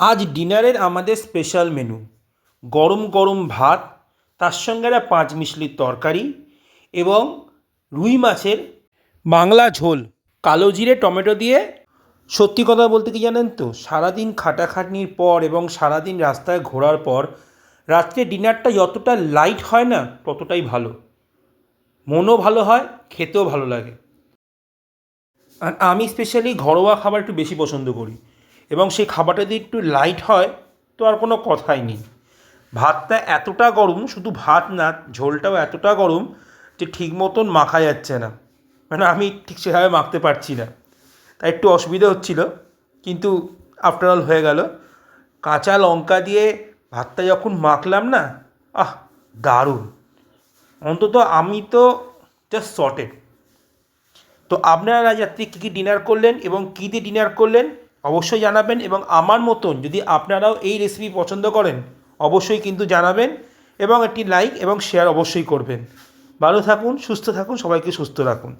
আজ ডিনারের আমাদের স্পেশাল মেনু গরম গরম ভাত, তার সঙ্গে একটা পাঁচ মিশলির তরকারি এবং রুই মাছের বাংলা ঝোল, কালো জিরে টমেটো দিয়ে। সত্যি কথা বলতে কি জানেন তো, সারাদিন খাটাখাটনির পর এবং সারাদিন রাস্তায় ঘোরার পর রাত্রে ডিনারটা যতটা লাইট হয় না ততটাই ভালো। মনও ভালো হয়, খেতেও ভালো লাগে। আর আমি স্পেশালি ঘরোয়া খাবার একটু বেশি পছন্দ করি, এবং সেই খাবারটা যদি একটু লাইট হয় তো আর কোনো কথাই নেই। ভাতটা এতটা গরম, শুধু ভাত না, ঝোলটাও এতটা গরম যে ঠিক মতন মাখা যাচ্ছে না, মানে আমি ঠিক সেভাবে মাখতে পারছি না, তাই একটু অসুবিধা হচ্ছিল, কিন্তু আফটারঅল হয়ে গেল। কাঁচা লঙ্কা দিয়ে ভাতটা যখন মাখলাম না, আহ, দারুণ! অন্তত আমি তো জাস্ট সর্টেড। তো আপনারা আজ রাত্রে কী কী ডিনার করলেন এবং কী দিয়ে ডিনার করলেন অবশ্যই জানাবেন, এবং আমার মতন যদি আপনারাও এই রেসিপি পছন্দ করেন অবশ্যই কিন্তু জানাবেন, এবং একটি লাইক এবং শেয়ার অবশ্যই করবেন। ভালো থাকুন, সুস্থ থাকুন, সবাইকে সুস্থ রাখুন।